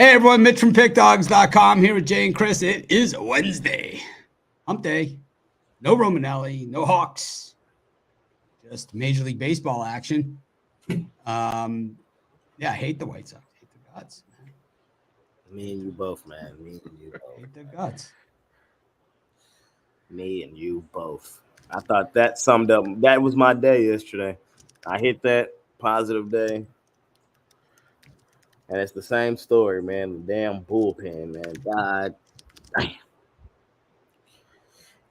Hey everyone, Mitch from PickDogs.com here with Jay and Chris. It is Wednesday. Hump day. No Romanelli, no Hawks. Just Major League Baseball action. I hate the White Sox. Hate the guts, man. Me and you both, man. Me and you both. Hate the guts. Me and you both. I thought that summed up. That was my day yesterday. I hit that positive day. And it's the same story, man. The damn bullpen, man. God damn.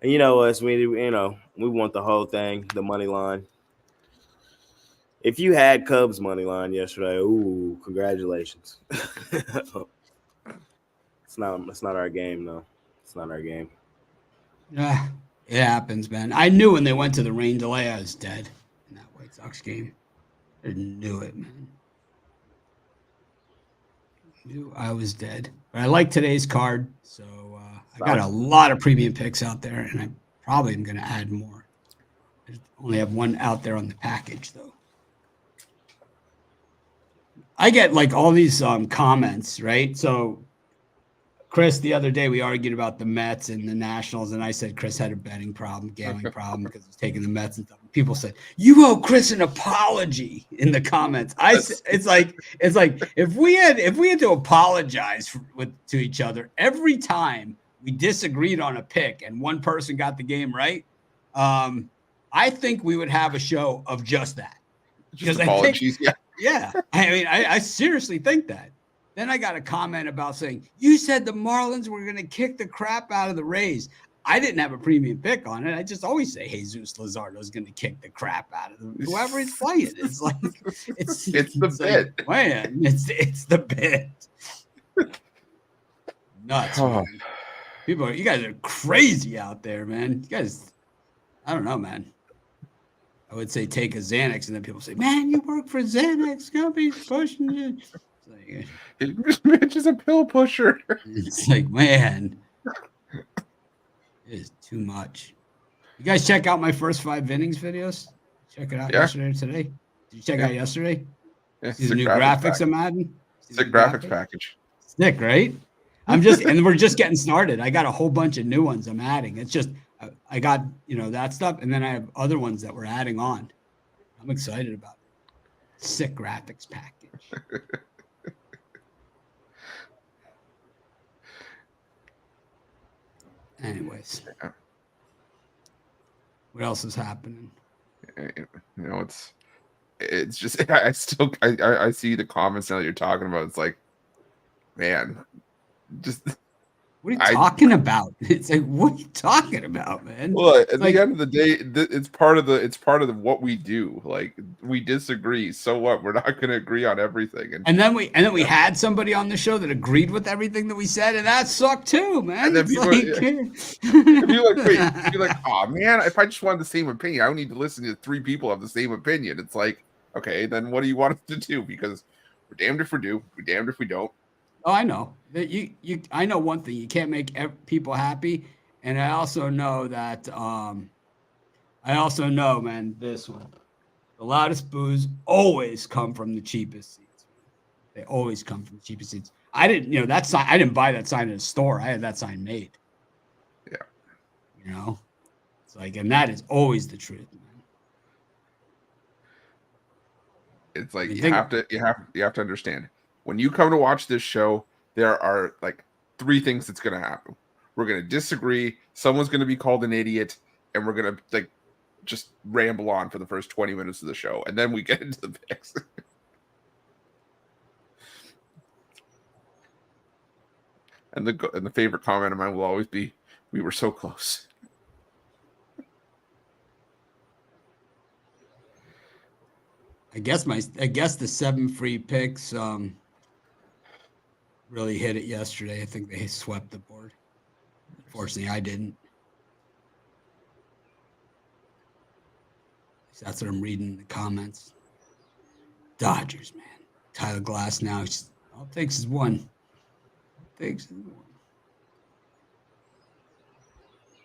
And you know us, we want the whole thing, the money line. If you had Cubs money line yesterday, ooh, congratulations. It's not our game, though. It's not our game. Yeah, it happens, man. I knew when they went to the rain delay, I was dead in that White Sox game. I knew it, man. Knew I was dead. But I like today's card, so I got a lot of premium picks out there, and I probably am going to add more. I only have one out there on the package, though. I get like all these comments, right? So, Chris, the other day we argued about the Mets and the Nationals, and I said Chris had a betting problem, gambling problem because he's taking the Mets and stuff. People said, "You owe Chris an apology" in the comments. It's like if we had to apologize to each other every time we disagreed on a pick and one person got the game right, I think we would have a show of just that. Just apologies, yeah. I mean, I seriously think that. Then I got a comment about saying, you said the Marlins were going to kick the crap out of the Rays. I didn't have a premium pick on it. I just always say Jesus Luzardo is going to kick the crap out of them. Whoever he's playing. It's like it's the bit. Like, man, it's the bit. Nuts. Man. You guys are crazy out there, man. You guys, I don't know, man. I would say take a Xanax, and then people say, man, you work for Xanax companies pushing you. Mitch is a pill pusher. It's like, man, it is too much. You guys check out my first 5 innings videos? Check it out yesterday or today? Did you check out yesterday? Yeah, see the new graphics I'm adding? Sick graphics package. Sick, right? And we're just getting started. I got a whole bunch of new ones I'm adding. It's just, I got, that stuff. And then I have other ones that we're adding on. I'm excited about it. Sick graphics package. Anyways, what else is happening? It's just I see the comments now that you're talking about. It's like, man, just what are you talking about? It's like, what are you talking about, man? Well, at the end of the day, it's part of what we do. Like, we disagree, so what? We're not going to agree on everything. And then we had somebody on the show that agreed with everything that we said, and that sucked too, man. And then you're like, oh man, if I just wanted the same opinion, I don't need to listen to 3 people have the same opinion. It's like, okay, then what do you want us to do? Because we're damned if we do, we're damned if we don't. Oh, I know that I know one thing: you can't make people happy, and I also know that. Man, this one, the loudest boos always come from the cheapest seats. They always come from the cheapest seats. I didn't, that sign. I didn't buy that sign in a store. I had that sign made. Yeah. It's like, and that is always the truth, man. It's like you have to understand. When you come to watch this show, there are like 3 things that's going to happen. We're going to disagree. Someone's going to be called an idiot, and we're going to just ramble on for the first 20 minutes of the show, and then we get into the picks. and the favorite comment of mine will always be, "We were so close." I guess the 7 free picks really hit it yesterday. I think they swept the board. Unfortunately, I didn't. That's what I'm reading in the comments. Dodgers, man. Tyler Glass now. All it takes is one.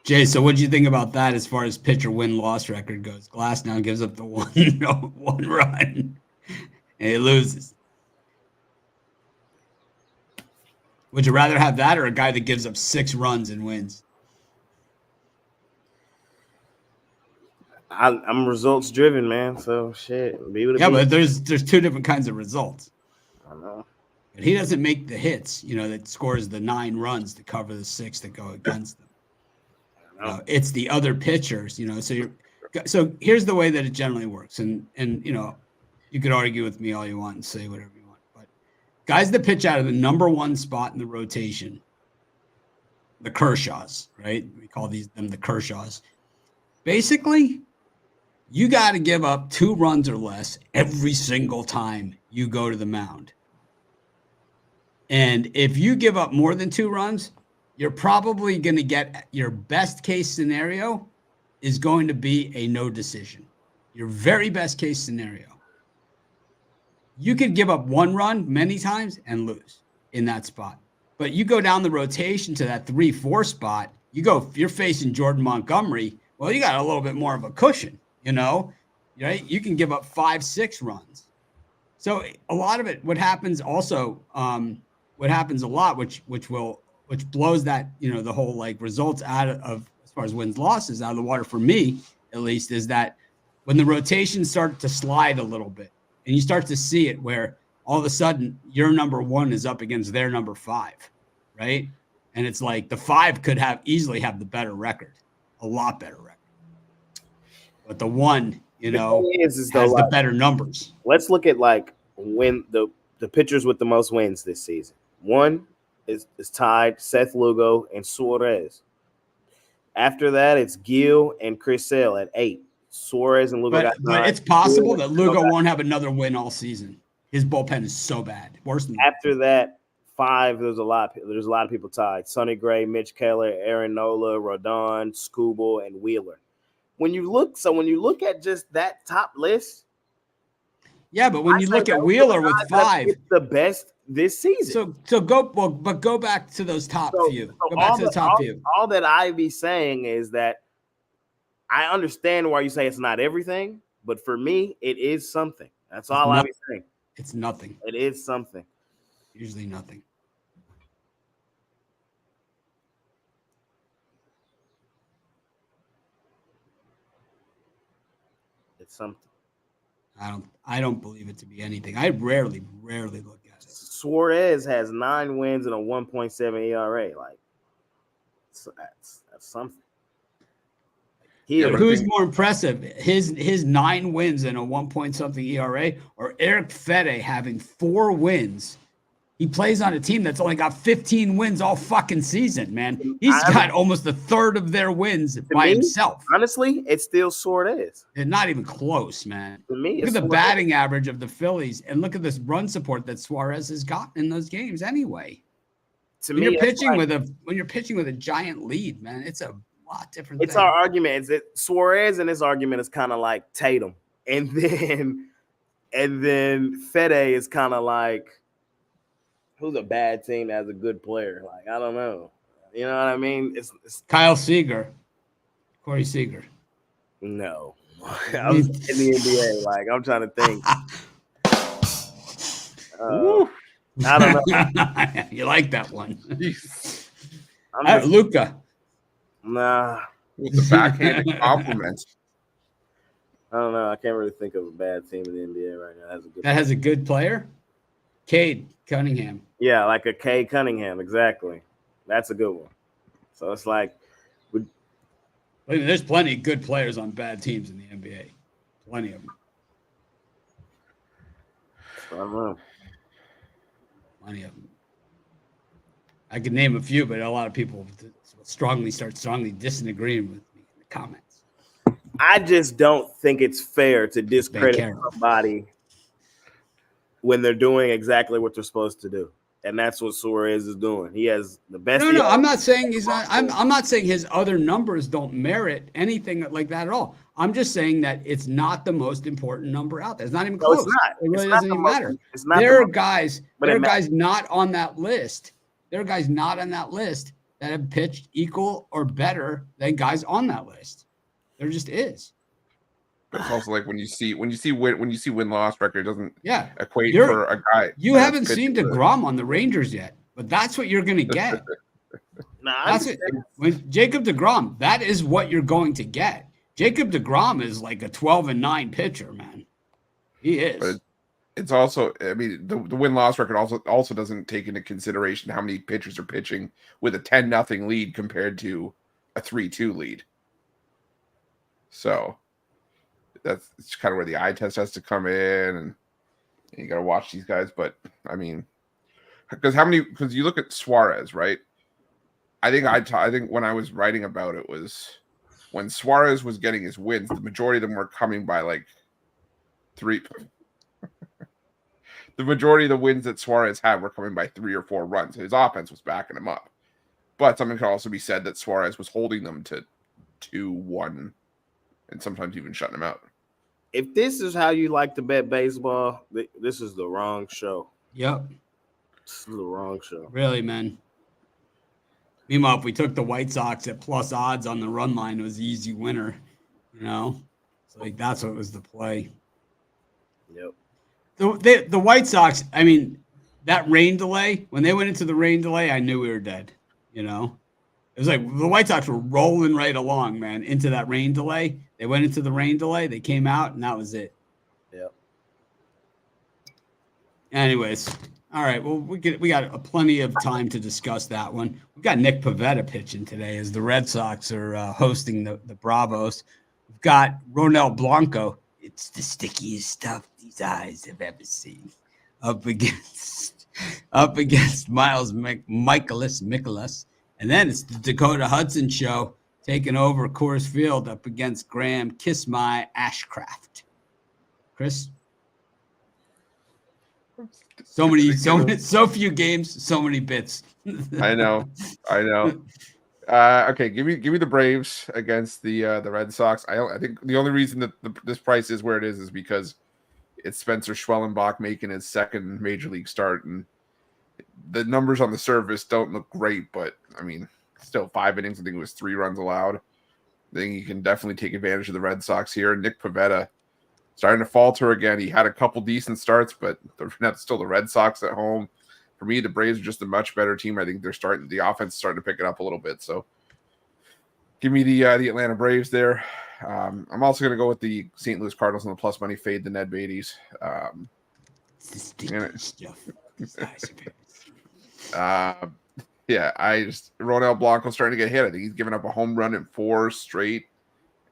Jay, so what do you think about that as far as pitcher win-loss record goes? Glass now gives up the one run, and he loses. Would you rather have that or a guy that gives up 6 runs and wins? I'm results driven, man. So shit. But there's 2 different kinds of results. I know. But he doesn't make the hits, that scores the 9 runs to cover the 6 that go against them. It's the other pitchers, So here's the way that it generally works, and you could argue with me all you want and say whatever you want, but guys that pitch out of the number 1 spot in the rotation, the Kershaws, right? We call them the Kershaws. Basically, you got to give up 2 runs or less every single time you go to the mound. And if you give up more than 2 runs, you're probably going to get your best case scenario is going to be a no decision. Your very best case scenario. You could give up 1 run many times and lose in that spot. But you go down the rotation to that 3-4 spot, you're facing Jordan Montgomery. Well, you got a little bit more of a cushion, right? You can give up 5-6 runs. So a lot of it, what happens a lot, which blows that, the whole like results out of, as far as wins, losses out of the water for me, at least, is that when the rotations start to slide a little bit and you start to see it where all of a sudden your number 1 is up against their number 5, right? And it's like the 5 could easily have the better record, a lot better record. But the 1, has the better numbers. Let's look at when the pitchers with the most wins this season. 1 is tied Seth Lugo and Suarez. After that, it's Gil and Chris Sale at 8. Suarez and Lugo got 9. But it's possible that Lugo won't have another win all season. His bullpen is so bad, worse than after that. 5, there's a lot of people tied. Sonny Gray, Mitch Keller, Aaron Nola, Rodon, Skubal, and Wheeler. When you look at just that top list, yeah, but when you look at Wheeler with 5, it's the best this season. So go back to those top few. Go back to the top few. All that I be saying is that I understand why you say it's not everything, but for me, it is something. That's all I be saying. It's nothing. It is something. Usually nothing. It's something. I don't believe it to be anything. I rarely look at it. Suarez has 9 wins and a 1.7 ERA. That's something. Who's more impressive? His 9 wins and a 1-point-something ERA, or Eric Fede having 4 wins? He plays on a team that's only got 15 wins all fucking season, man. He's got almost a third of their wins by himself. Honestly, it's still Suarez. It's not even close, man. To me, look at the batting average of the Phillies, and look at this run support that Suarez has gotten in those games. Anyway, when you're pitching with a giant lead, man, it's a lot different. It's our argument. Is that Suarez in this argument is kind of like Tatum, and then Fede is kind of like. Who's a bad team that has a good player? I don't know. You know what I mean? It's Kyle Seager, Corey Seager. No, I'm in the NBA. I'm trying to think. I don't know. You like that one? Luka. Nah. With the backhanded compliment. I don't know. I can't really think of a bad team in the NBA right now that has a good player. Cade Cunningham. Yeah, like a Cade Cunningham, exactly. That's a good one. So it's there's plenty of good players on bad teams in the NBA. Plenty of them. I don't know. Plenty of them. I could name a few, but a lot of people strongly disagreeing with me in the comments. I just don't think it's fair to discredit somebody when they're doing exactly what they're supposed to do. And that's what Suarez is doing. He has the best. No, I'm not saying he's not. I'm not saying his other numbers don't merit anything like that at all. I'm just saying that it's not the most important number out there. It's not even close. It's not. It really doesn't even matter. There are guys not on that list. There are guys not on that list that have pitched equal or better than guys on that list. There just is. It's also like when you see win-loss record, it doesn't equate for a guy. You haven't seen DeGrom on the Rangers yet. but that's what you're going to get. That's it. When Jacob deGrom, that is what you're going to get. Jacob deGrom is like a 12-9 pitcher, man. He is. But it's also, I mean, the win-loss record also doesn't take into consideration how many pitchers are pitching with a 10-0 lead compared to a 3-2 lead. So that's kind of where the eye test has to come in, and you got to watch these guys. But I mean, because you look at Suarez, right? I think when I was writing about it was when Suarez was getting his wins, the majority of them were coming by like 3. The majority of the wins that Suarez had were coming by 3 or 4 runs. His offense was backing him up. But something could also be said that Suarez was holding them to 2-1 and sometimes even shutting them out. If this is how you like to bet baseball, this is the wrong show. Yep. This is the wrong show. Really, man. Meanwhile, if we took the White Sox at plus odds on the run line, it was the easy winner. You know? It's like that's what was the play. Yep. The White Sox, I mean, that rain delay, when they went into the rain delay, I knew we were dead. You know? It was like the White Sox were rolling right along, man, into that rain delay. They went into the rain delay, they came out, and that was it. Yep. Anyways, all right. Well, we got plenty of time to discuss that one. We've got Nick Pivetta pitching today as the Red Sox are hosting the Bravos. We've got Ronel Blanco. It's the stickiest stuff these eyes have ever seen. Up against Miles Mikolas. And then it's the Dakota Hudson show taking over Coors Field up against Graham Kiss My Ashcraft. Chris? So few games, so many bits. I know. Okay, give me the Braves against the Red Sox. I think the only reason that this price is where it is because it's Spencer Schwellenbach making his second major league start, and the numbers on the surface don't look great, but I mean, still 5 innings. I think it was 3 runs allowed. I think you can definitely take advantage of the Red Sox here. Nick Pivetta starting to falter again. He had a couple decent starts, but that's still the Red Sox at home. For me, the Braves are just a much better team. I think the offense is starting to pick it up a little bit. So give me the Atlanta Braves there. I'm also going to go with the St. Louis Cardinals on the plus money, fade the Ned Beatties. Ronel Blanco starting to get hit. I think he's given up a home run in 4 straight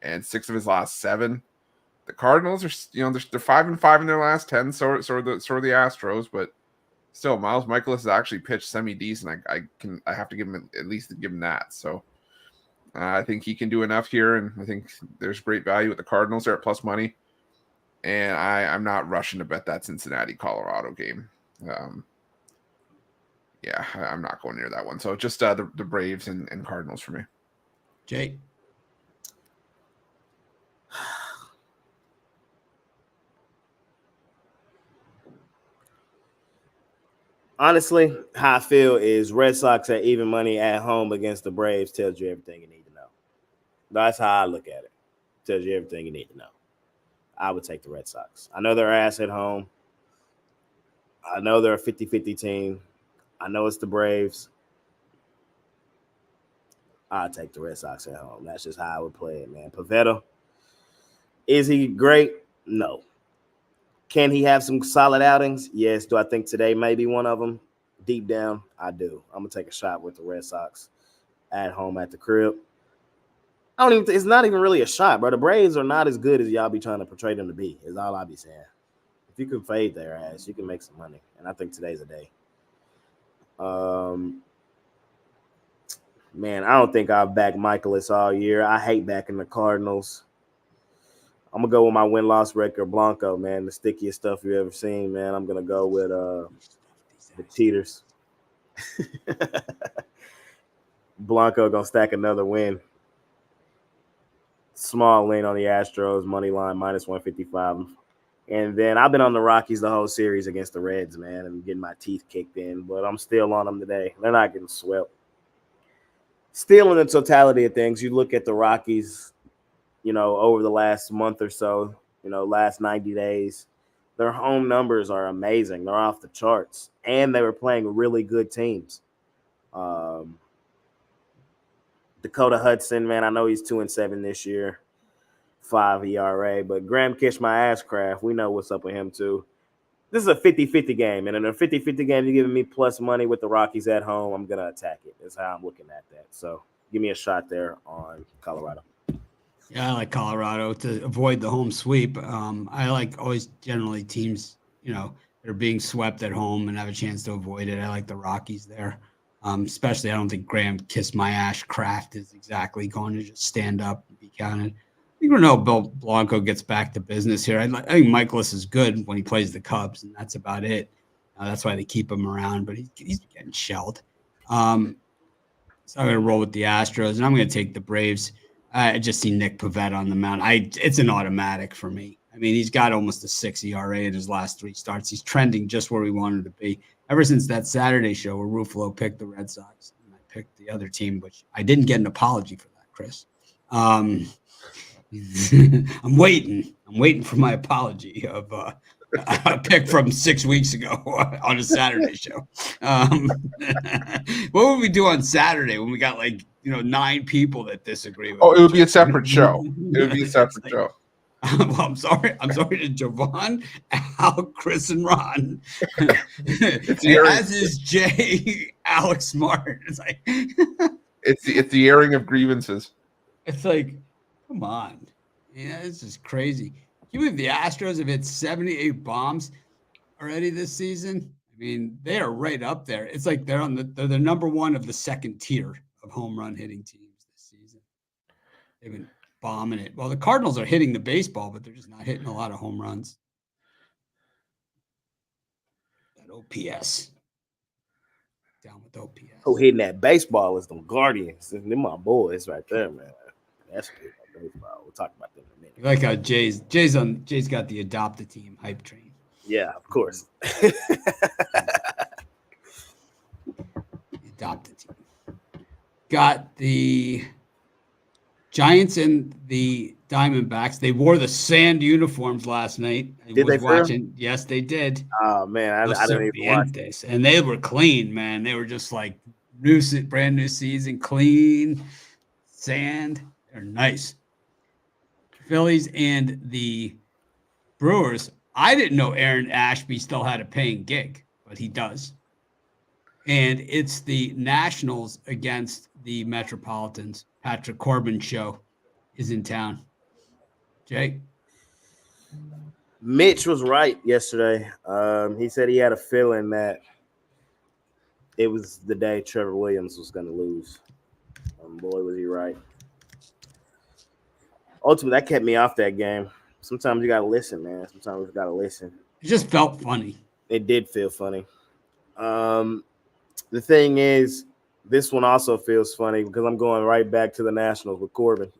and 6 of his last 7. The Cardinals are, they're 5-5 in their last 10. So are the Astros, but still, Miles Mikolas has actually pitched semi decent. I have to give him at least give him that. So I think he can do enough here, and I think there's great value with the Cardinals there at plus money. And I'm not rushing to bet that Cincinnati Colorado game. I'm not going near that one. So just the Braves and Cardinals for me. Jay. Honestly, how I feel is Red Sox at even money at home against the Braves tells you everything you need to know. That's how I look at it. Tells you everything you need to know. I would take the Red Sox. I know they're ass at home. I know they're a 50-50 team. I know it's the Braves. I'll take the Red Sox at home. That's just how I would play it, man. Pivetta, is he great? No. Can he have some solid outings? Yes. Do I think today may be one of them? Deep down, I do. I'm going to take a shot with the Red Sox at home at the crib. It's not even really a shot, bro. The Braves are not as good as y'all be trying to portray them to be, is all I be saying. If you can fade their ass, you can make some money. And I think today's a day. Man, I don't think I'll back Mikolas all year. I hate backing the Cardinals. I'm going to go with my win-loss record, Blanco, man. The stickiest stuff you ever seen, man. I'm going to go with the cheaters. Blanco going to stack another win. Small lean on the Astros, money line, minus 155. And then I've been on the Rockies the whole series against the Reds, man, and getting my teeth kicked in. But I'm still on them today. They're not getting swept. Still in the totality of things, you look at the Rockies, over the last month or so, last 90 days, Their home numbers are amazing. They're off the charts. And they were playing really good teams. Dakota Hudson, man, I know he's 2-7 this year. 5 ERA. But Graham Kish, my ass craft, we know what's up with him too. This is a 50-50 game. And in a 50-50 game, you're giving me plus money with the Rockies at home. I'm going to attack it. That's how I'm looking at that. So give me a shot there on Colorado. Yeah, I like Colorado to avoid the home sweep. I like always generally teams, that are being swept at home and have a chance to avoid it. I like the Rockies there. Especially, I don't think Graham Kiss My Ash Craft is exactly going to just stand up and be counted. I think Ronaldo Bill Blanco gets back to business here. I think Michaelis is good when he plays the Cubs, and that's about it. That's why they keep him around, but he's getting shelled. So I'm going to roll with the Astros, and I'm going to take the Braves. I just see Nick Pivetta on the mound. It's an automatic for me. I mean, he's got almost a 6 ERA in his last 3 starts. He's trending just where we wanted to be. Ever since that Saturday show where Ruffalo picked the Red Sox, and I picked the other team, which I didn't get an apology for that, Chris. I'm waiting for my apology of a pick from 6 weeks ago on a Saturday show. What would we do on Saturday when we got 9 people that disagree with it would be a separate show. It would be a separate show. Well, I'm sorry to Javon, Al, Chris, and Ron. As is Jay, Alex, Martin. It's like it's the airing of grievances. It's like, come on. Yeah, this is crazy. Can you believe the Astros have hit 78 bombs already this season? I mean, they are right up there. It's like they're the number one of the second tier of home run hitting teams this season. They've been bombing it. Well, the Cardinals are hitting the baseball, but they're just not hitting a lot of home runs. That OPS. Down with OPS. Who hitting that baseball is them Guardians. They're my boys right there, man. That's good. Baseball. We'll talk about them in a minute. You like how Jay's got the adopt a team hype train. Yeah, of course. Adopt a team. Got the Giants and the Diamondbacks. They wore the sand uniforms last night. Did they watching? Yes, they did. Oh man, I didn't even watch this. And they were clean, man. They were just like brand new season, clean sand. They're nice. Phillies and the Brewers. I didn't know Aaron Ashby still had a paying gig, but he does. And it's the Nationals against the Metropolitans. Patrick Corbin show is in town. Jay? Mitch was right yesterday. He said he had a feeling that it was the day Trevor Williams was going to lose. Boy, was he right. Ultimately, that kept me off that game. Sometimes you got to listen, man. Sometimes you got to listen. It just felt funny. It did feel funny. The thing is, this one also feels funny because I'm going right back to the Nationals with Corbin.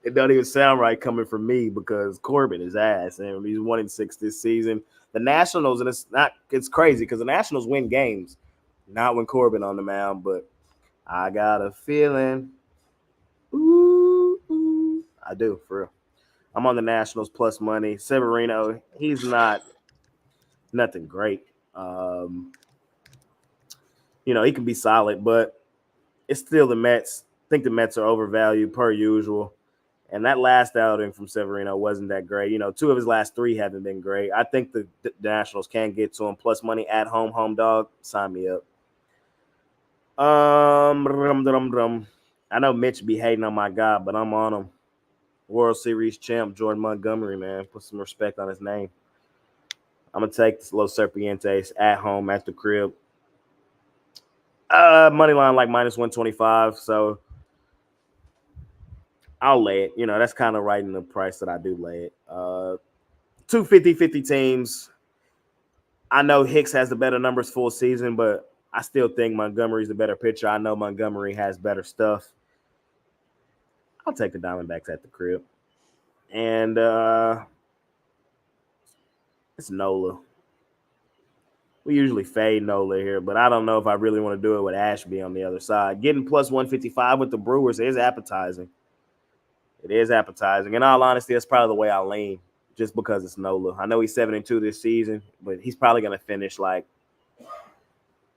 It doesn't even sound right coming from me because Corbin is ass, and he's 1-6 this season. The Nationals, and it's crazy because the Nationals win games, not when Corbin on the mound, but I got a feeling. I do, for real. I'm on the Nationals plus money. Severino, he's not nothing great. He can be solid, but it's still the Mets. I think the Mets are overvalued per usual. And that last outing from Severino wasn't that great. 2 of his last 3 haven't been great. I think the Nationals can get to him. Plus money at home dog. Sign me up. I know Mitch be hating on my guy, but I'm on him. World Series champ Jordan Montgomery, man. Put some respect on his name. I'm going to take this Los Serpientes at home at the crib. Money line like minus 125, so I'll lay it. That's kind of right in the price that I do lay it. 2 50-50 teams. I know Hicks has the better numbers full season, but I still think Montgomery's the better pitcher. I know Montgomery has better stuff. I'll take the Diamondbacks at the crib. And it's Nola. We usually fade Nola here, but I don't know if I really want to do it with Ashby on the other side. Getting plus 155 with the Brewers is appetizing. It is appetizing. In all honesty, that's probably the way I lean. just because it's Nola. I know he's 7-2 this season, but he's probably gonna finish like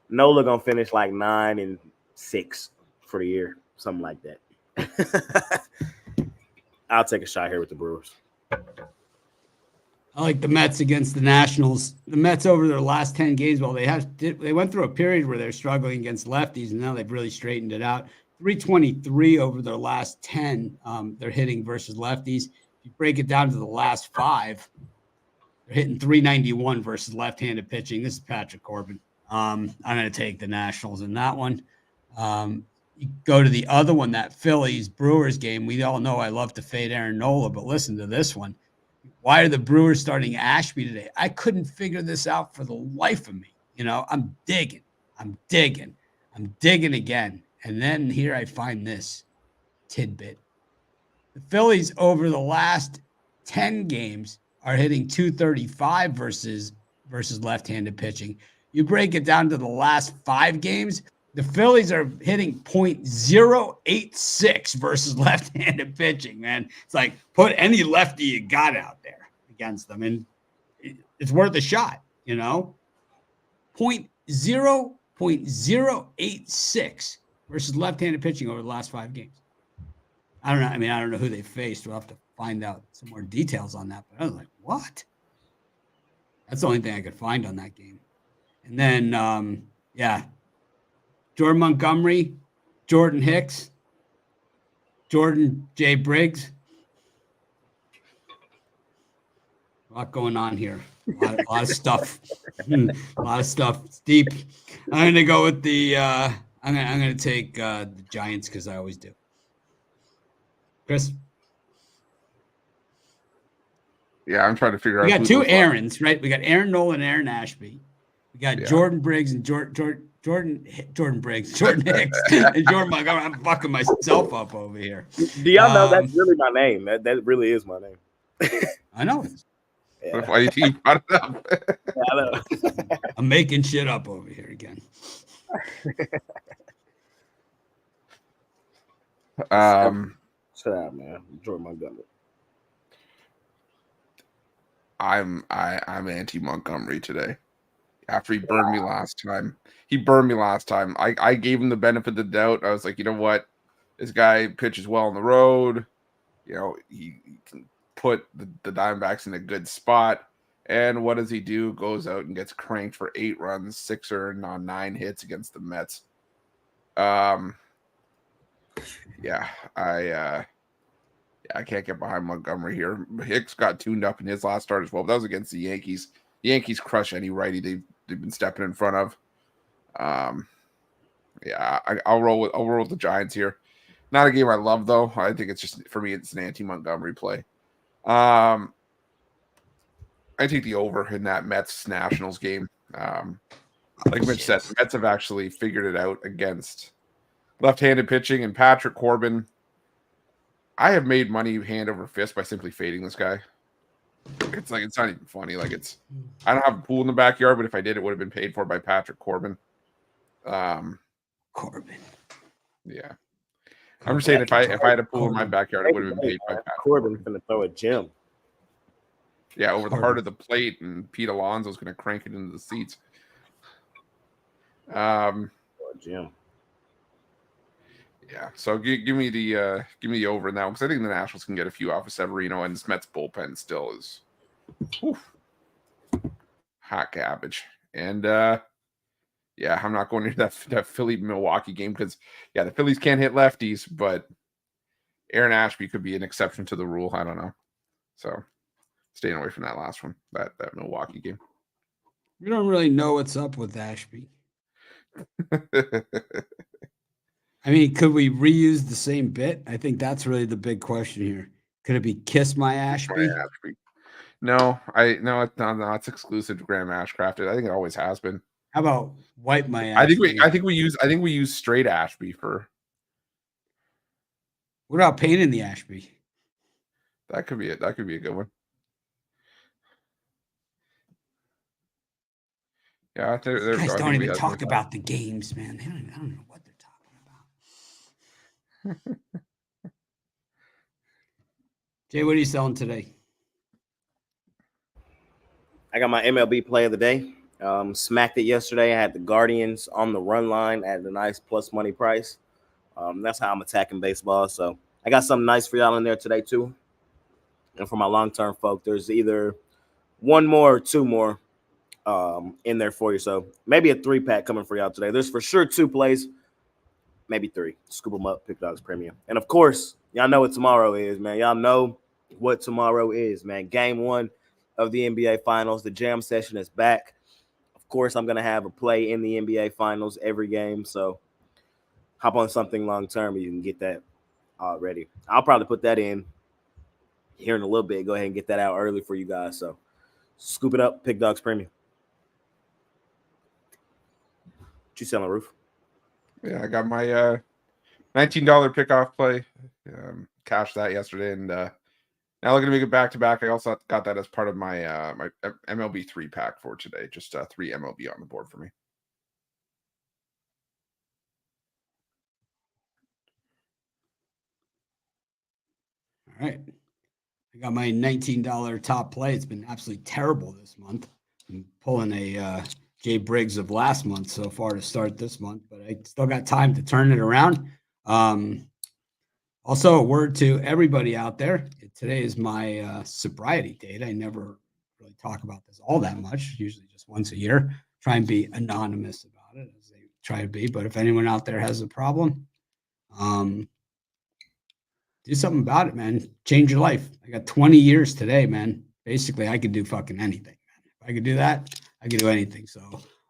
Nola gonna finish like 9-6 for the year, something like that. I'll take a shot here with the Brewers. I like the Mets against the Nationals. The Mets over their last 10 games, well, they went through a period where they're struggling against lefties, and now they've really straightened it out. 323 over their last 10, they're hitting versus lefties. If you break it down to the last 5, they're hitting 391 versus left-handed pitching. This is Patrick Corbin. I'm going to take the Nationals in that one. You go to the other one, that Phillies-Brewers game. We all know I love to fade Aaron Nola, but listen to this one. Why are the Brewers starting Ashby today? I couldn't figure this out for the life of me. I'm digging again. And then here I find this tidbit. The Phillies over the last 10 games are hitting 235 versus left-handed pitching. You break it down to the last 5 games, the Phillies are hitting .086 versus left-handed pitching, man. It's like, put any lefty you got out there against them, and it's worth a shot, .086 versus left-handed pitching over the last 5 games. I don't know. I don't know who they faced. We'll have to find out some more details on that. But I was like, what? That's the only thing I could find on that game. And then, Jordan Montgomery, Jordan Hicks, Jordan J. Briggs. A lot going on here. A lot of stuff. A lot of stuff. It's deep. I'm going to go with the I'm going to take the Giants because I always do. Chris? Yeah, I'm trying to figure out. We got 2 Aarons, right? We got Aaron Nola and Aaron Ashby. We got Jordan Briggs and Jordan Briggs, Jordan Hicks, and Jordan Montgomery. I'm fucking myself up over here. Do y'all know that's really my name? That really is my name. I know. Yeah. Why do you brought it up? Yeah, I know. I'm making shit up over here again. Shut up, man. Jordan Montgomery. I'm anti Montgomery today. After he burned me last time. I gave him the benefit of the doubt. I was like, you know what? This guy pitches well on the road. He can put the Diamondbacks in a good spot. And what does he do? Goes out and gets cranked for 8 runs, 6 earned on 9 hits against the Mets. I can't get behind Montgomery here. Hicks got tuned up in his last start as well. But that was against the Yankees. The Yankees crush any righty they've been stepping in front of. I'll roll with the Giants here. Not a game I love though. I think it's just, for me, it's an anti-Montgomery play. I take the over in that Mets Nationals game. Like Mitch said, the Mets have actually figured it out against left-handed pitching, and Patrick Corbin. I have made money hand over fist by simply fading this guy. It's not even funny. I don't have a pool in the backyard, but if I did, it would have been paid for by Patrick Corbin. Corbin. Yeah. I'm just saying if I had a pool in my backyard, it would have been paid by Patrick Corbin's going to throw a gem. Yeah, over the heart of the plate, and Pete Alonso's going to crank it into the seats. Gem. Yeah, so give me the over in that one, because I think the Nationals can get a few off of Severino, and this Mets bullpen still is hot garbage. And I'm not going into that Philly-Milwaukee game because the Phillies can't hit lefties, but Aaron Ashby could be an exception to the rule. I don't know, so staying away from that last one, that Milwaukee game. We don't really know what's up with Ashby. Could we reuse the same bit? I think that's really the big question here. Could it be Kiss My Ashby? No, it's exclusive to Graham Ashcraft. I think it always has been. How about Wipe My Ashby? I think we use straight Ashby for. What about painting the Ashby? That could be it. That could be a good one. Yeah, these guys don't even talk about the games, man. I don't know what they're talking about. Jay, what are you selling today? I got my MLB play of the day. Smacked it yesterday. I had the Guardians on the run line at a nice plus money price. That's how I'm attacking baseball. So I got something nice for y'all in there today too. And for my long-term folk, there's either one more or two more in there for you. So maybe a 3-pack coming for y'all today. There's for sure 2 plays, maybe 3. Scoop them up, Pick Dogs Premium. And of course, y'all know what tomorrow is, man. Y'all know what tomorrow is, man. Game 1 of the NBA Finals. The jam session is back. Of course, I'm going to have a play in the NBA Finals every game. So hop on something long-term and you can get that already. I'll probably put that in here in a little bit. Go ahead and get that out early for you guys. So scoop it up, Pick Dogs Premium. What you selling, Roof? Yeah, I got my $19 pickoff play. Cashed that yesterday, and now looking to make it back-to-back. I also got that as part of my my MLB 3-pack for today. Just 3 MLB on the board for me. All right. I got my $19 top play. It's been absolutely terrible this month. I'm pulling a Jay Briggs of last month so far to start this month, but I still got time to turn it around. Also, a word to everybody out there. Today is my sobriety date. I never really talk about this all that much, usually just once a year. Try and be anonymous about it as they try to be. But if anyone out there has a problem, do something about it, man. Change your life. I got 20 years today, man. Basically, I could do fucking anything, man. If I could do that, I could do anything. So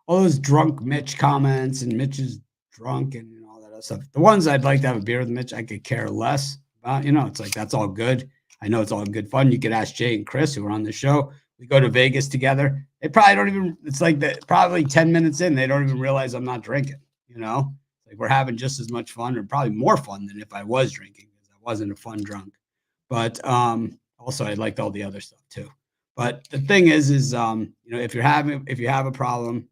all those drunk Mitch comments and Mitch is drunk and all that other stuff. The ones I'd like to have a beer with Mitch, I could care less about. It's like that's all good. I know it's all good fun. You could ask Jay and Chris who are on the show. We go to Vegas together. They probably don't even. It's like that. Probably 10 minutes in, they don't even realize I'm not drinking. Like we're having just as much fun, or probably more fun than if I was drinking. Wasn't a fun drunk, but also I liked all the other stuff too. But the thing is if you have a problem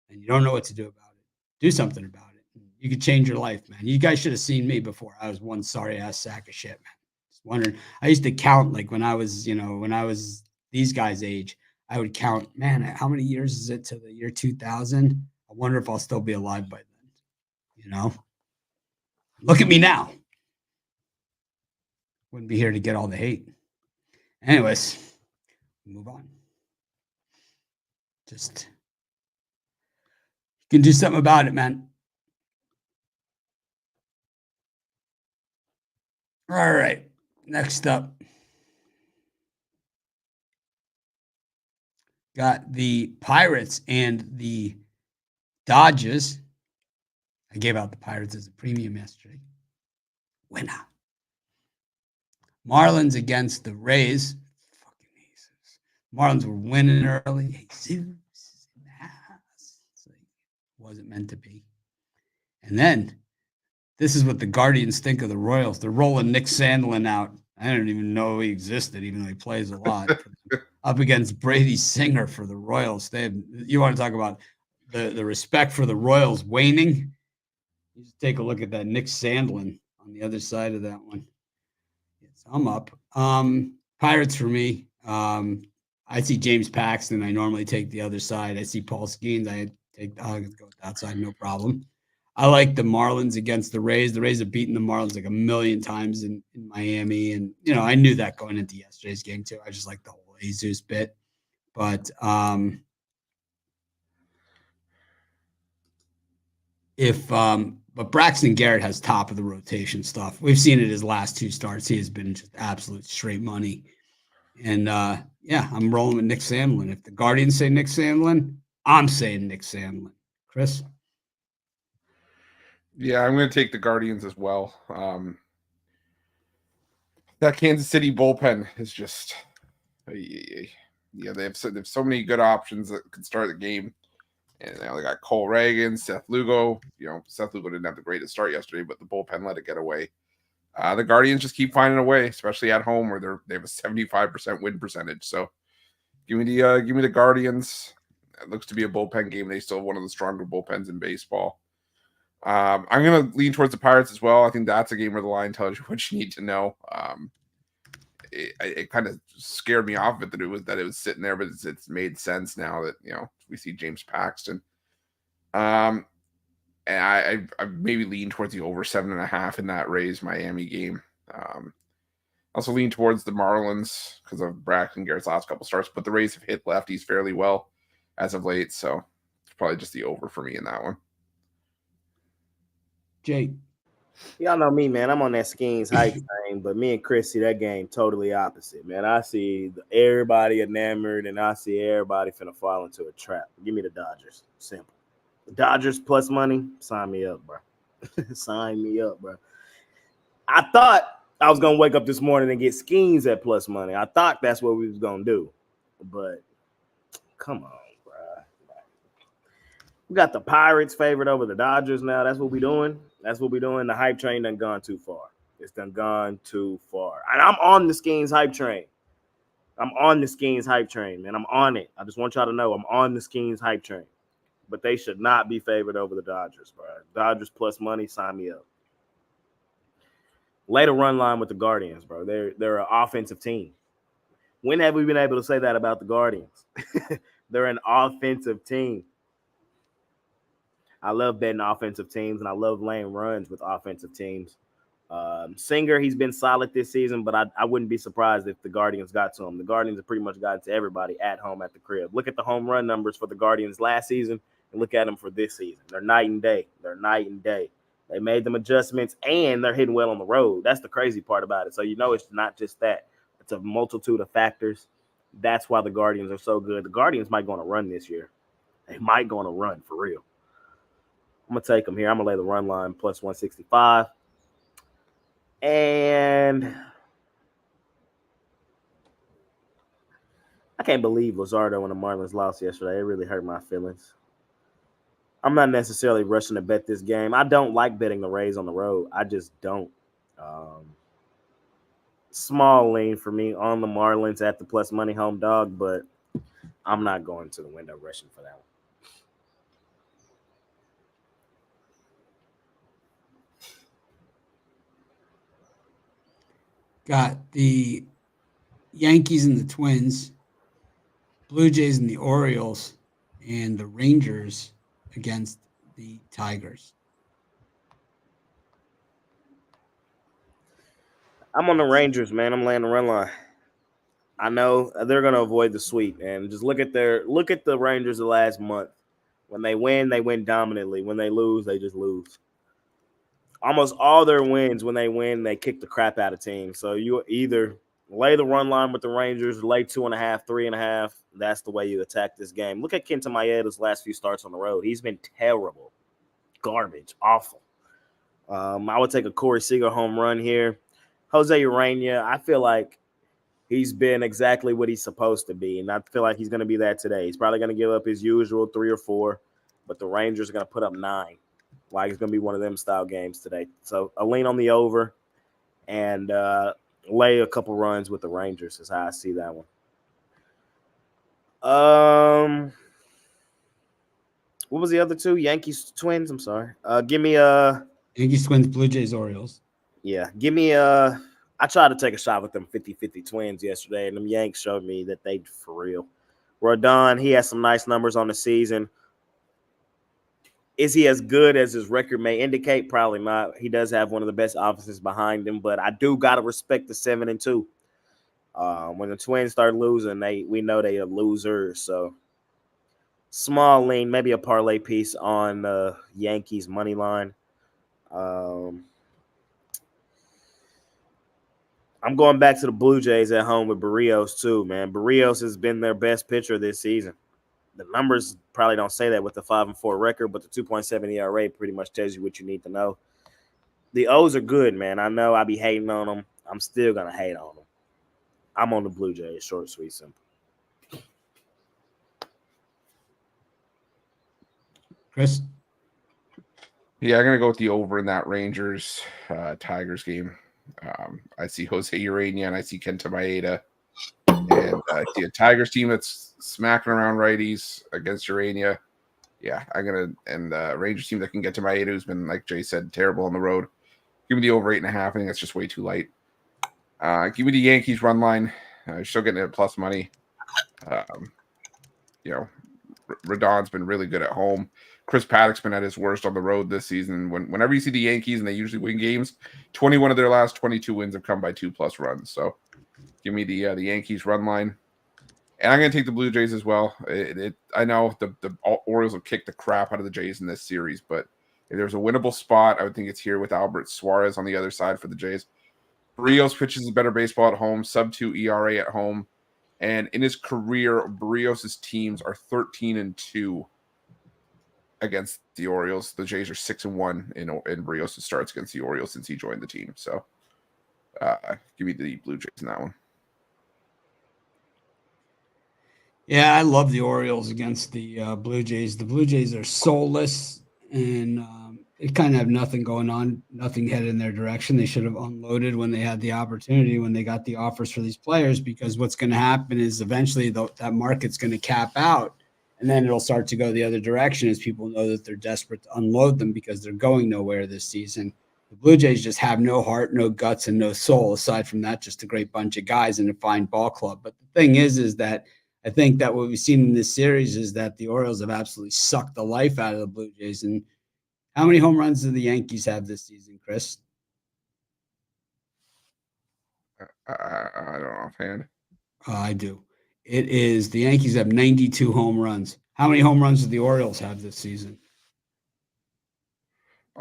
and you don't know what to do about it, do something about it. You could change your life, man. You guys should have seen me before. I was one sorry ass sack of shit, man. Just wondering. I used to count like when I was these guys' age. I would count, man, how many years is it to the year 2000? I wonder if I'll still be alive by then. Look at me now. Wouldn't be here to get all the hate. Anyways, move on. Just you can do something about it, man. All right. Next up. Got the Pirates and the Dodgers. I gave out the Pirates as a premium yesterday. Winner. Marlins against the Rays. Fucking Jesus. Marlins were winning early. Jesus. Wasn't meant to be. And then this is what the Guardians think of the Royals. They're rolling Nick Sandlin out. I don't even know he existed, even though he plays a lot. Up against Brady Singer for the Royals. You want to talk about the respect for the Royals waning? You just take a look at that Nick Sandlin on the other side of that one. So I'm up. Pirates for me. I see James Paxton. I normally take the other side. I see Paul Skeens. I'll go with that side, no problem. I like the Marlins against the Rays. The Rays have beaten the Marlins like a million times in Miami. And, I knew that going into yesterday's game too. I just like the whole Jesus bit. But but Braxton Garrett has top of the rotation stuff. We've seen it his last 2 starts. He has been just absolute straight money. And I'm rolling with Nick Sandlin. If the Guardians say Nick Sandlin, I'm saying Nick Sandlin. Chris? Yeah, I'm going to take the Guardians as well. That Kansas City bullpen is just, they have so many good options that could start the game. And they got Cole Reagan, Seth Lugo. Seth Lugo didn't have the greatest start yesterday, but the bullpen let it get away. The Guardians just keep finding a way, especially at home where they have a 75% win percentage. So give me the Guardians. It looks to be a bullpen game. They still have one of the stronger bullpens in baseball. I'm going to lean towards the Pirates as well. I think that's a game where the line tells you what you need to know. it kind of scared me off of it that it was sitting there, but it's made sense now that we see James Paxton. And I maybe lean towards the over 7.5 in that Rays Miami game. Also lean towards the Marlins because of Braxton Garrett's last couple starts, but the Rays have hit lefties fairly well as of late, so it's probably just the over for me in that one. Jake. Y'all know me, man. I'm on that Skeens hype train, but me and Chris see that game totally opposite, man. I see everybody enamored, and I see everybody finna fall into a trap. Give me the Dodgers. Simple. Dodgers plus money. Sign me up, bro. Sign me up, bro. I thought I was gonna wake up this morning and get Skeens at plus money. I thought that's what we was gonna do, but come on, bro. We got the Pirates favored over the Dodgers now. That's what we doing. That's what we doing. The hype train done gone too far. It's done gone too far. And I'm on the Skeens hype train. I'm on the Skeens hype train, man. I'm on it. I just want y'all to know I'm on the Skeens hype train. But they should not be favored over the Dodgers, bro. Dodgers plus money, sign me up. Lay the run line with the Guardians, bro. They're an offensive team. When have we been able to say that about the Guardians? They're an offensive team. I love betting offensive teams, and I love laying runs with offensive teams. Singer, he's been solid this season, but I wouldn't be surprised if the Guardians got to him. The Guardians have pretty much gotten to everybody at home at the crib. Look at the home run numbers for the Guardians last season and look at them for this season. They're night and day. They're night and day. They made them adjustments, and they're hitting well on the road. That's the crazy part about it. So it's not just that. It's a multitude of factors. That's why the Guardians are so good. The Guardians might go on a run this year. They might go on a run for real. I'm going to take them here. I'm going to lay the run line plus 165. And I can't believe Luzardo and the Marlins lost yesterday. It really hurt my feelings. I'm not necessarily rushing to bet this game. I don't like betting the Rays on the road. I just don't. Small lean for me on the Marlins at the plus money home dog, but I'm not going to the window rushing for that one. Got the Yankees and the Twins, Blue Jays and the Orioles, and the Rangers against the Tigers. I'm on the Rangers, man. I'm laying the run line. I know they're going to avoid the sweep, and just look at the Rangers the last month. When they win dominantly. When they lose, they just lose. Almost all their wins, when they win, they kick the crap out of teams. So you either lay the run line with the Rangers, lay 2.5, 3.5. That's the way you attack this game. Look at Kenta Maeda's last few starts on the road. He's been terrible, garbage, awful. I would take a Corey Seager home run here. Jose Urania, I feel like he's been exactly what he's supposed to be, and I feel like he's going to be that today. He's probably going to give up his usual 3 or 4, but the Rangers are going to put up 9. Like it's going to be one of them style games today. So a lean on the over and lay a couple runs with the Rangers is how I see that one. What was the other two? Yankees-Twins, I'm sorry. Give me Yankees-Twins, Blue Jays, Orioles. Yeah, give me I tried to take a shot with them 50-50 Twins yesterday, and them Yanks showed me that they for real. Rodon, he has some nice numbers on the season. Is he as good as his record may indicate? Probably not. He does have one of the best offenses behind him, but I do got to respect the 7-2. When the Twins start losing, we know they are losers. So small lean, maybe a parlay piece on the Yankees money line. I'm going back to the Blue Jays at home with Barrios too, man. Barrios has been their best pitcher this season. The numbers probably don't say that with the 5-4 record, but the 2.7 ERA pretty much tells you what you need to know. The O's are good, man. I know I be hating on them. I'm still going to hate on them. I'm on the Blue Jays, short, sweet, simple. Chris? Yeah, I'm going to go with the over in that Rangers Tigers game. I see Jose Urania and I see Kenta Maeda. And I see a Tigers team that's smacking around righties against Urania. Yeah, and Rangers team that can get to Maeda, who's been, like Jay said, terrible on the road. Give me the over 8.5. I think that's just way too light. Give me the Yankees run line. Still getting it at plus money. Rodon's been really good at home. Chris Paddock's been at his worst on the road this season. Whenever you see the Yankees, and they usually win games, 21 of their last 22 wins have come by 2+ runs. So give me the Yankees run line. And I'm going to take the Blue Jays as well. I know the Orioles will kick the crap out of the Jays in this series, but if there's a winnable spot, I would think it's here with Albert Suarez on the other side for the Jays. Barrios pitches a better baseball at home, sub-2 ERA at home. And in his career, Barrios' teams are 13-2 against the Orioles. The Jays are 6-1 in Barrios' starts against the Orioles since he joined the team. So give me the Blue Jays in that one. Yeah, I love the Orioles against the Blue Jays. The Blue Jays are soulless, and they kind of have nothing going on, nothing headed in their direction. They should have unloaded when they had the opportunity, when they got the offers for these players, because what's going to happen is eventually that market's going to cap out, and then it'll start to go the other direction as people know that they're desperate to unload them because they're going nowhere this season. The Blue Jays just have no heart, no guts, and no soul. Aside from that, just a great bunch of guys and a fine ball club. But the thing is that I think that what we've seen in this series is that the Orioles have absolutely sucked the life out of the Blue Jays. And how many home runs do the Yankees have this season, Chris? I don't know offhand. I do. It is the Yankees have 92 home runs. How many home runs do the Orioles have this season?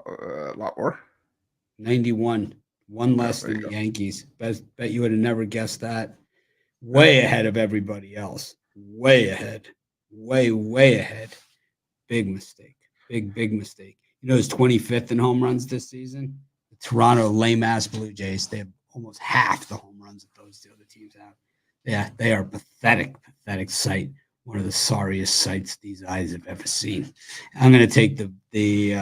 A lot more. 91. One less than the Yankees. Bet you would have never guessed that. Way ahead of everybody else. Way ahead. Way ahead. Big mistake. Big mistake. You know who's 25th in home runs this season? The Toronto lame-ass Blue Jays. They have almost half the home runs that those two other teams have. Yeah, they are pathetic sight. One of the sorriest sights these eyes have ever seen. I'm going to take the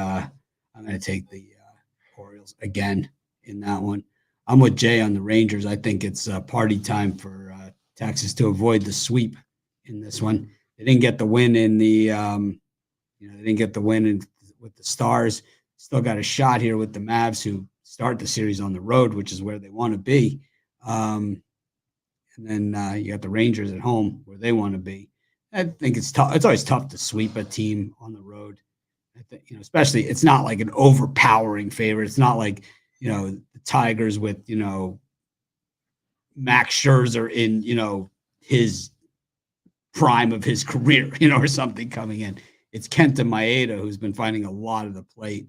Orioles again in that one. I'm with Jay on the Rangers. I think it's party time for Texas to avoid the sweep in this one. They didn't get the win in the, with the Stars. Still got a shot here with the Mavs, who start the series on the road, which is where they want to be. And then you got the Rangers at home, where they want to be. I think it's tough. It's always tough to sweep a team on the road. I think, especially it's not like an overpowering favorite. It's not like the Tigers with Max Scherzer in his prime of his career, or something coming in. It's Kenta Maeda who's been finding a lot of the plate,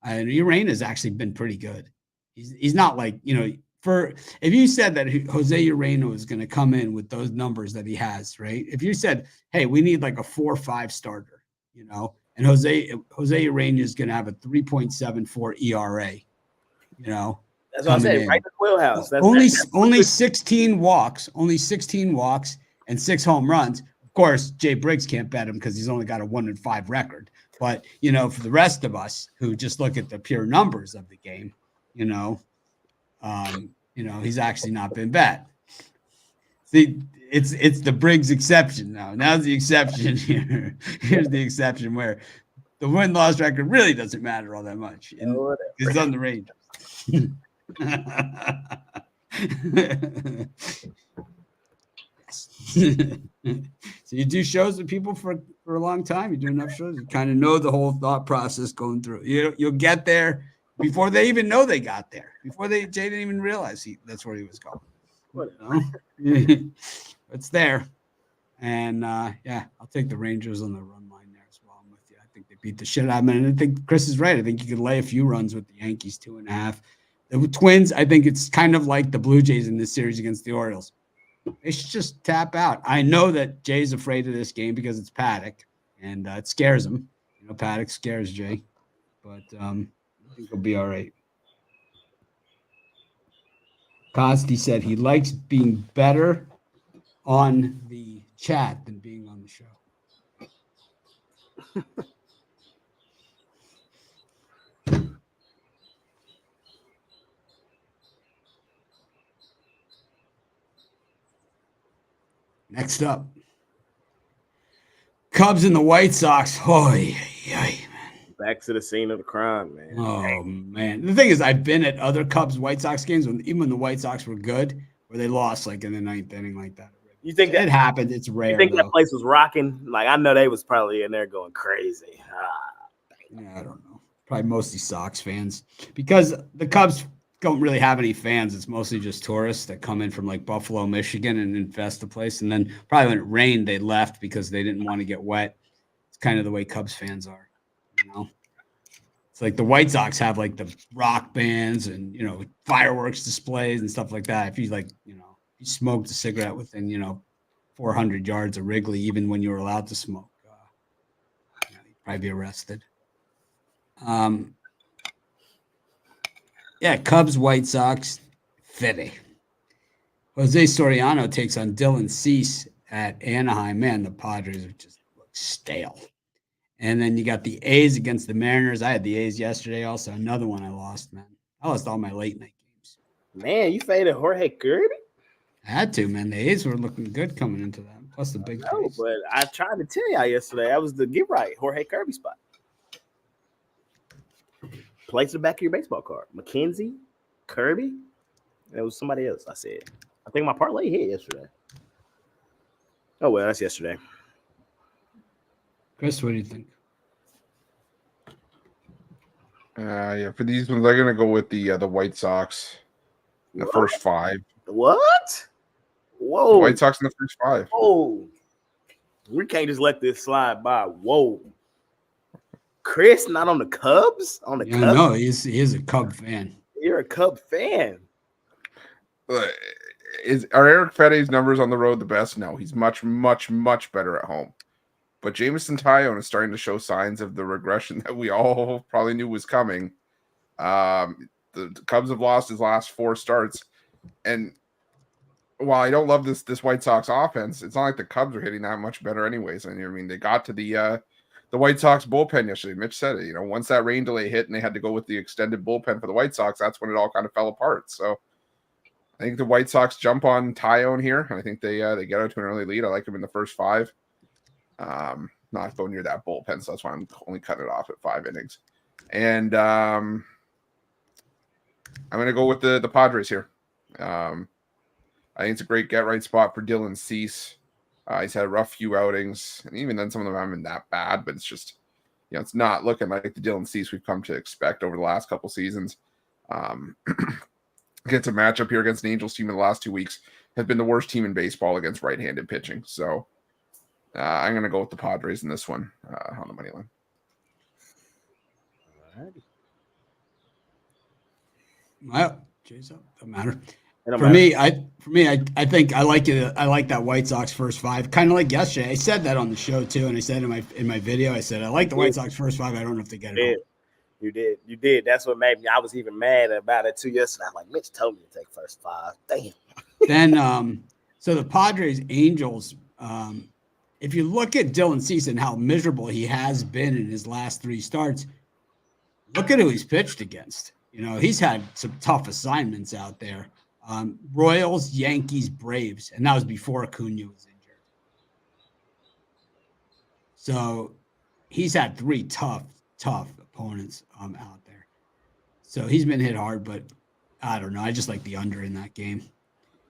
and Urena has actually been pretty good. He's not like if you said that Jose Urena was going to come in with those numbers that he has, right? If you said, hey, we need like a 4-5 starter, and Jose Urena is going to have a 3.74 ERA, That's what I said. Right in the wheelhouse. Only 16 walks, and 6 home runs. Of course, Jay Briggs can't bet him because he's only got a 1-5 record. But for the rest of us who just look at the pure numbers of the game, he's actually not been bad. See, it's the Briggs exception now. Now's the exception here. Here's the exception where the win-loss record really doesn't matter all that much. It's on the Rangers. So you do shows with people for a long time. You do enough shows, you kind of know the whole thought process going through. You'll get there before they even know they got there. Jay didn't even realize that's where he was going. It's there, and I'll take the Rangers on the run line there as well. I'm with you. I think they beat the shit out of them, and I think Chris is right. I think you could lay a few runs with the Yankees, 2.5. The Twins, I think it's kind of like the Blue Jays in this series against the Orioles. They should just tap out. I know that Jay's afraid of this game because it's Paddock, and it scares him. Paddock scares Jay, but I think he'll be all right. Costi said he likes being better on the chat than being on the show. Next up, Cubs and the White Sox. Oh, yeah, man. Back to the scene of the crime, man. Oh man, the thing is, I've been at other Cubs White Sox games even when the White Sox were good, where they lost like in the ninth inning like that. You think it happened? It's rare. You think though. that place was rocking? Like I know they was probably in there going crazy. Yeah, I don't know. Probably mostly Sox fans because the Cubs don't really have any fans. It's mostly just tourists that come in from like Buffalo, Michigan, and infest the place. And then probably when it rained, they left because they didn't want to get wet. It's kind of the way Cubs fans are, you know. It's like the White Sox have like the rock bands and fireworks displays and stuff like that. If you if you smoked a cigarette within 400 yards of Wrigley, even when you were allowed to smoke, you'd probably be arrested. Yeah, Cubs, White Sox, Philly. Jose Soriano takes on Dylan Cease at Anaheim. Man, the Padres just look stale. And then you got the A's against the Mariners. I had the A's yesterday also. Another one I lost, man. I lost all my late night games. Man, you faded Jorge Kirby? I had to, man. The A's were looking good coming into that. Plus the big price. But I tried to tell y'all yesterday. That was the get right Jorge Kirby spot. Place the back of your baseball card. McKenzie, Kirby. It was somebody else, I said. I think my parlay hit yesterday. Oh, well, that's yesterday. Chris, what do you think? Yeah, for these ones, I'm gonna go with the White Sox. The first 5. What? Whoa! The White Sox in the first 5. Whoa! We can't just let this slide by. Whoa! Chris, not on the Cubs? On the Cubs? No, he is a Cub fan. You're a Cub fan. Are Eric Fette's numbers on the road the best? No, he's much, much, much better at home. But Jameson Taillon is starting to show signs of the regression that we all probably knew was coming. The Cubs have lost his last 4 starts. And while I don't love this White Sox offense, it's not like the Cubs are hitting that much better anyways. And I mean, they got to the White Sox bullpen yesterday. Mitch said it. Once that rain delay hit and they had to go with the extended bullpen for the White Sox, that's when it all kind of fell apart. So I think the White Sox jump on Taillon here, and I think they get out to an early lead. I like them in the first 5. Not going near that bullpen, so that's why I'm only cutting it off at 5 innings. And I'm going to go with the Padres here. I think it's a great get-right spot for Dylan Cease. He's had a rough few outings, and even then some of them haven't been that bad, but it's just, it's not looking like the Dylan Cease we've come to expect over the last couple seasons. Gets a matchup here against an Angels team in the last 2 weeks. Has been the worst team in baseball against right-handed pitching. So I'm going to go with the Padres in this one on the money line. All right. Well, Jays up. Doesn't matter. For me, I think I like it. I like that White Sox first 5, kind of like yesterday. I said that on the show too, and I said in my video, I said I like the White Sox first 5. I don't know if they get it. You did. That's what made me. I was even mad about it too yesterday. I'm like, Mitch told me to take first 5. Damn. Then, so the Padres Angels. If you look at Dylan Cease and how miserable he has been in his last 3 starts, look at who he's pitched against. He's had some tough assignments out there. Royals, Yankees, Braves, and that was before Acuna was injured. So he's had 3 tough opponents out there. So he's been hit hard, but I don't know. I just like the under in that game.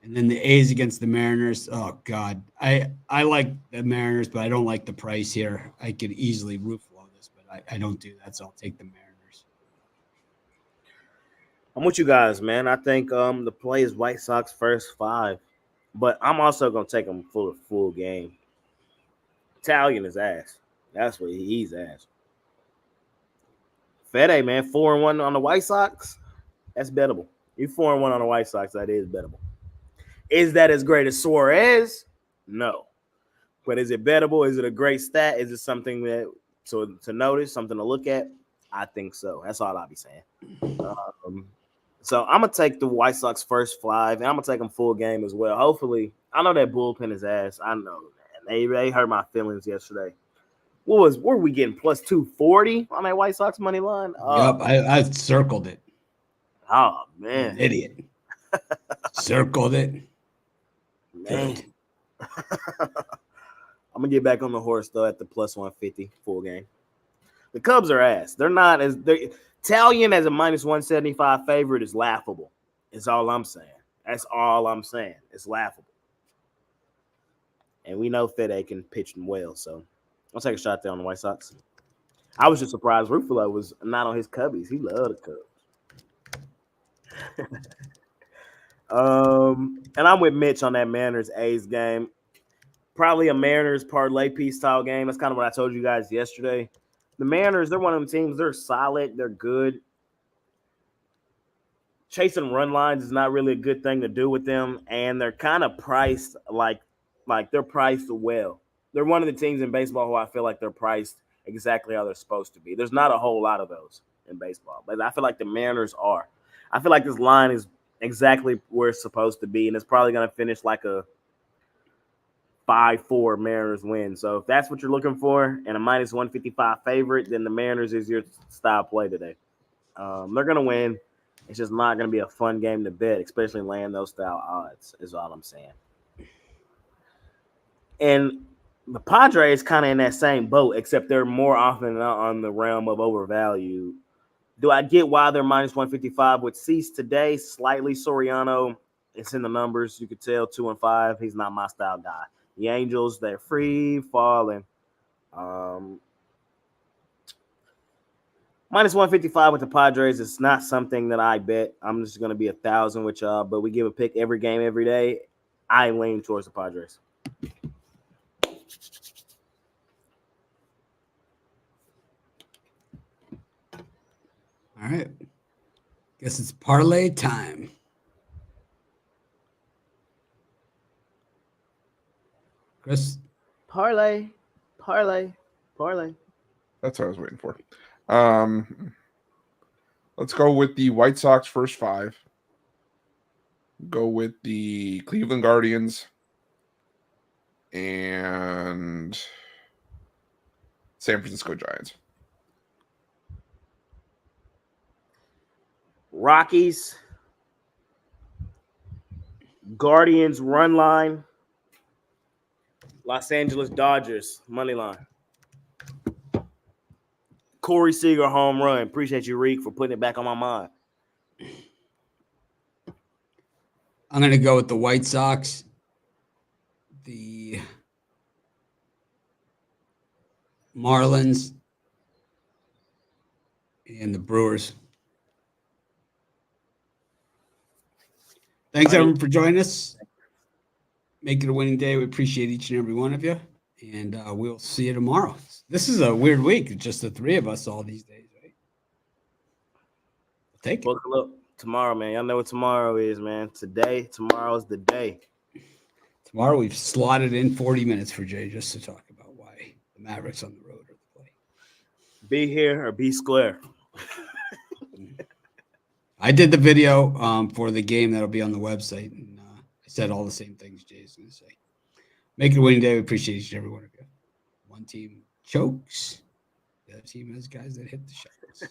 And then the A's against the Mariners. Oh, God. I like the Mariners, but I don't like the price here. I could easily roof low this, but I don't do that, so I'll take the Mariners. I'm with you guys, man. I think the play is White Sox first 5, but I'm also going to take them full game. Italian is ass. That's what he's ass. Fede, man, 4-1 on the White Sox. That's bettable. You 4-1 on the White Sox. That is bettable. Is that as great as Suarez? No. But is it bettable? Is it a great stat? Is it something that to notice, something to look at? I think so. That's all I'll be saying. So I'm going to take the White Sox first 5, and I'm going to take them full game as well. Hopefully, I know that bullpen is ass. I know, man. They hurt my feelings yesterday. What were we getting? Plus 240 on that White Sox money line? Yep, I circled it. Oh, man. Idiot. Circled it. Man. I'm going to get back on the horse, though, at the plus 150 full game. The Cubs are ass. They're not as Italian as a -175 favorite is laughable. Is all I'm saying. That's all I'm saying. It's laughable. And we know Fede can pitch well, so I'll take a shot there on the White Sox. I was just surprised Ruffalo was not on his Cubbies. He loved the Cubs. And I'm with Mitch on that Mariners-A's game. Probably a Mariners parlay piece style game. That's kind of what I told you guys yesterday. The Mariners, they're one of them teams. They're solid. They're good. Chasing run lines is not really a good thing to do with them, and they're kind of priced like they're priced well. They're one of the teams in baseball who I feel like they're priced exactly how they're supposed to be. There's not a whole lot of those in baseball, but I feel like the Mariners are. I feel like this line is exactly where it's supposed to be, and it's probably going to finish like a 5-4 Mariners win. So if that's what you're looking for and a -155 favorite, then the Mariners is your style play today. They're going to win. It's just not going to be a fun game to bet, especially laying those style odds, is all I'm saying. And the Padres kind of in that same boat, except they're more often than not on the realm of overvalue. Do I get why they're -155 with Cease today? Slightly Soriano. It's in the numbers. You could tell 2-5. He's not my style guy. The Angels, they're free falling. -155 with the Padres. It's not something that I bet. I'm just going to be 1,000 with y'all, but we give a pick every game, every day. I lean towards the Padres. All right. Guess it's parlay time. Chris? Parlay. That's what I was waiting for. Let's go with the White Sox first 5. Go with the Cleveland Guardians and San Francisco Giants. Rockies. Guardians run line. Los Angeles Dodgers money line. Corey Seager home run. Appreciate you, Reek, for putting it back on my mind. I'm going to go with the White Sox, the Marlins, and the Brewers. Thanks, everyone, for joining us. Make it a winning day. We appreciate each and every one of you, and we'll see you tomorrow. This is a weird week. It's just the 3 of us all these days, right? Take it. Buckle up tomorrow, man. Y'all know what tomorrow is, man. Tomorrow's the day. Tomorrow we've slotted in 40 minutes for Jay just to talk about why the Mavericks on the road are the play. Be here or be square. I did the video for the game that'll be on the website, and I said all the same things Jay's going to say. Make it a winning day. We appreciate each and every one of you. One team chokes. The other team has guys that hit the shots.